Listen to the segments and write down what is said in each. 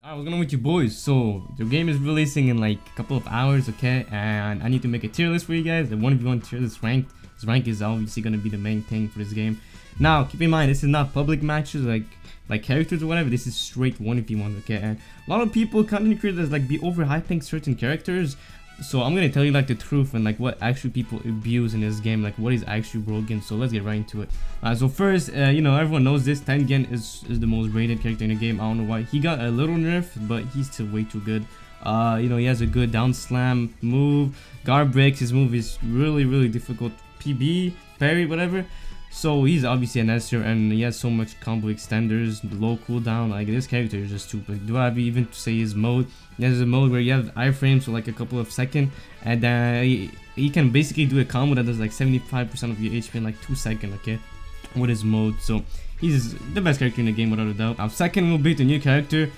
Alright, what's going on with you boys? So, the game is releasing in like a couple of hours, okay? And I need to make a tier list for you guys. The 1v1 tier list ranked. This rank is obviously going to be the main thing for this game. Now, keep in mind, this is not public matches like characters or whatever. This is straight 1v1, okay? And a lot of people, content creators, like be overhyping certain characters. So I'm gonna tell you like the truth and like what actually people abuse in this game, like what is actually broken. So let's get right into it. So first, you know, everyone knows this. Tengen is the most rated character in the game. I don't know why. He got a little nerf, but he's still way too good. You know, he has a good down slam move. Guard breaks. His move is really difficult. PB, parry, whatever. So he's obviously an S tier, and he has so much combo extenders, low cooldown. Like this character is just stupid. Do I have even to say his mode? There's a mode where you have iframes for like a couple of seconds, and he can basically do a combo that does like 75% of your HP in like 2 seconds, okay? With his mode, so he's the best character in the game without a doubt. Now second will be the new character.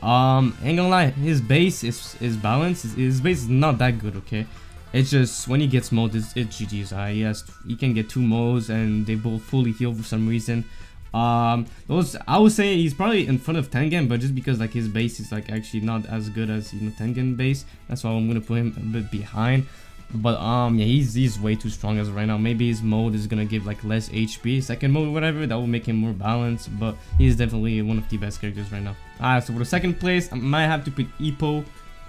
Ain't gonna lie, his base is balanced. His base is not that good, okay? It's just when he gets mode, it's GG's. He can get 2 modes and they both fully heal for some reason. Those I would say he's probably in front of Tengen, but just because like his base is like actually not as good as, you know, Tengen base, that's why I'm gonna put him a bit behind. But yeah, he's way too strong as of right now. Maybe his mode is gonna give like less HP, second mode or whatever, that will make him more balanced. But he's definitely one of the best characters right now. Alright, so for the second place, I might have to put Ippo.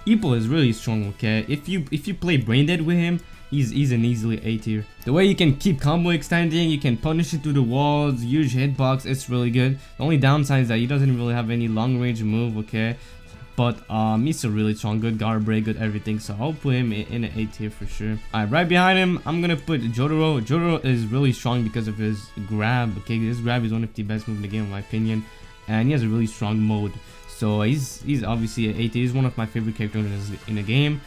Ippo is really strong, okay? If you play Brain Dead with him, he's an easily A tier. The way you can keep combo extending, you can punish it through the walls, huge hitbox, it's really good. The only downside is that he doesn't really have any long range move, okay? But he's a really strong, good guard break, good everything, so I'll put him in an A tier for sure. Alright, right behind him, I'm gonna put Jotaro. Jotaro is really strong because of his grab, okay? His grab is one of the best moves in the game in my opinion, and he has a really strong mode. So he's obviously an 80. He's one of my favorite characters in the game,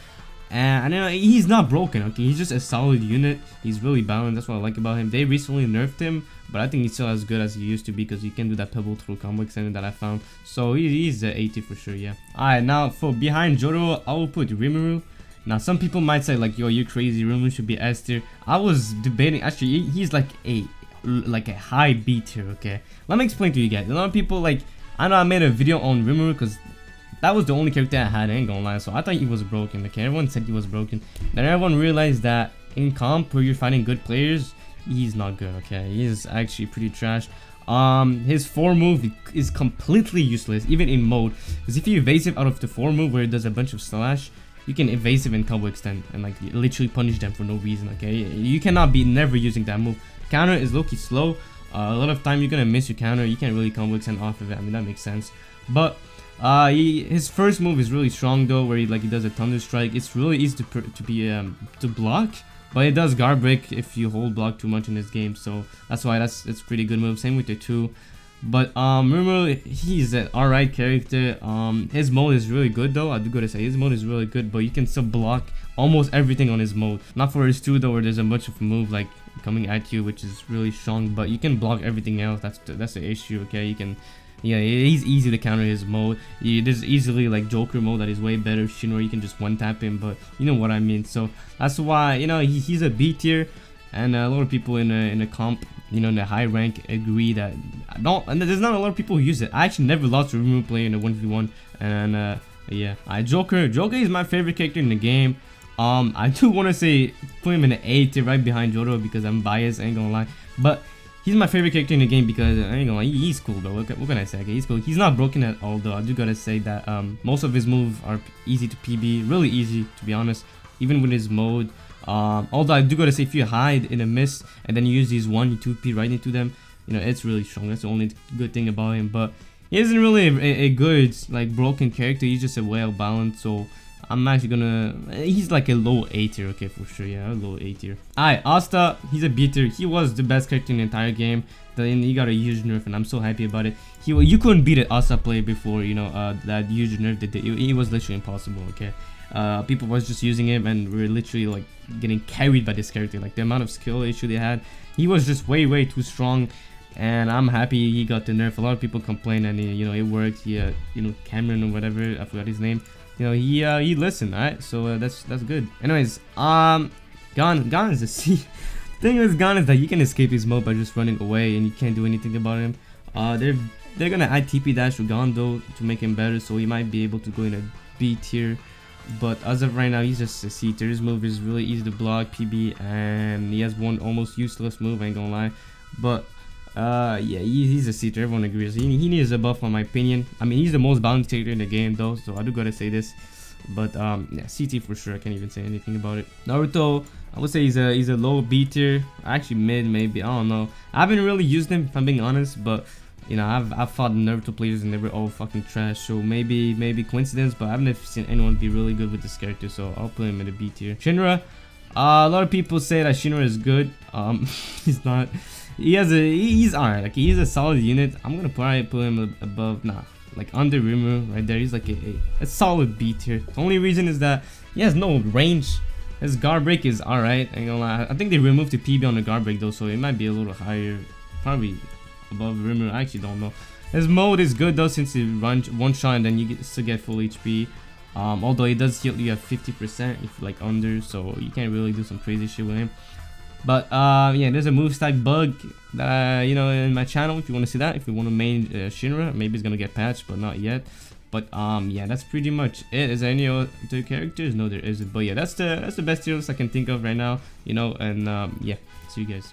and you know, he's not broken. Okay, he's just a solid unit. He's really balanced. That's what I like about him. They recently nerfed him, but I think he's still as good as he used to be because you can do that pebble through combo extender that I found. So he's an 80 for sure. Yeah. Alright, now for behind Jotaro, I will put Rimuru. Now some people might say like, yo, you're crazy. Rimuru should be S tier. I was debating. Actually, he's like a high B tier. Okay, let me explain to you guys. A lot of people like. I know I made a video on Rimuru because that was the only character I had, I ain't gonna lie. So I thought he was broken, okay? Everyone said he was broken. Then everyone realized that in comp where you're fighting good players, he's not good, okay? He is actually pretty trash. His 4 move is completely useless, even in mode. Because if you evasive out of the 4 move where it does a bunch of slash, you can evasive and combo extend and like literally punish them for no reason, okay? You cannot be never using that move. Counter is low-key slow. A lot of time you're gonna miss your counter. You can't really combo extend off of it. I mean, that makes sense. But his first move is really strong though, where he does a thunder strike. It's really easy to block, but it does guard break if you hold block too much in this game. So that's why it's pretty good move. Same with the 2. But Rimuru, he's an alright character. His mode is really good though. I do gotta say his mode is really good, but you can still block almost everything on his mode. Not for his 2 though, where there's a bunch of move like coming at you, which is really strong, but you can block everything else. That's the issue, okay? You can, yeah, he's easy to counter his mode. There's easily like Joker mode that is way better. Shinra, you can just one tap him, but you know what I mean. So that's why, you know, he's a B tier, and a lot of people in a comp, you know, in the high rank agree that and there's not a lot of people who use it. I actually never lost to Rimuru play in a 1v1, and yeah, Joker is my favorite character in the game. I do want to say put him in an A tier right behind Jotaro because I'm biased, I ain't gonna lie, but he's my favorite character in the game because I ain't gonna lie, he's cool though. What can I say? Okay, he's cool. He's not broken at all though. I do gotta say that most of his moves are easy to PB, really easy to be honest, even with his mode. Although I do gotta say, if you hide in a mist and then you use these 1, 2P right into them, you know, it's really strong. That's the only good thing about him. But he isn't really a good like broken character. He's just a well balanced. So I'm actually gonna, he's like a low A tier, okay, for sure. Yeah, a low A tier. Alright, Asta, he's a B tier. He was the best character in the entire game. Then he got a huge nerf, and I'm so happy about it. You couldn't beat an Asta player before, you know, that huge nerf that it was literally impossible, okay? People was just using him and we're literally like getting carried by this character. Like the amount of skill issue they had, he was just way too strong, and I'm happy he got the nerf. A lot of people complain, and you know, it worked. He you know, Cameron or whatever, I forgot his name, you know, he listened, alright? So that's good. Anyways, Gon is a C. The thing with Gon is that you can escape his mode by just running away and you can't do anything about him. they're gonna add TP dash Ragon though to make him better, so he might be able to go in a B tier. But as of right now, he's just a C tier. His move is really easy to block, PB, and he has one almost useless move, I ain't gonna lie. But yeah, he's a C tier, everyone agrees. He needs a buff, in my opinion. I mean, he's the most balanced character in the game though, so I do gotta say this. But yeah, CT for sure. I can't even say anything about it. Naruto, I would say he's a low B tier, actually mid maybe. I don't know. I haven't really used him if I'm being honest, but you know, I've fought Naruto players and they were all fucking trash. So maybe coincidence, but I've never seen anyone be really good with this character. So I'll put him in a B tier. Shinra, a lot of people say that Shinra is good. He's not. He's alright. Like he's a solid unit. I'm gonna probably put him above. Nah. Like under rimuru right there, he's like a solid B tier. The only reason is that he has no range. His guard break is alright, ain't gonna lie. I think they removed the PB on the guard break though, so it might be a little higher, probably above rimuru. I actually don't know. His mode is good though, since you run one shot and then you still get full HP. Although it does heal you at 50% if you're like under, so you can't really do some crazy shit with him. But yeah, there's a move stack bug that you know, in my channel if you want to see that. If you want to main Shinra, maybe it's gonna get patched, but not yet. But yeah, that's pretty much it. Is there any other characters? No, there isn't. But yeah, that's the best tier list I can think of right now, you know. And yeah, see you guys.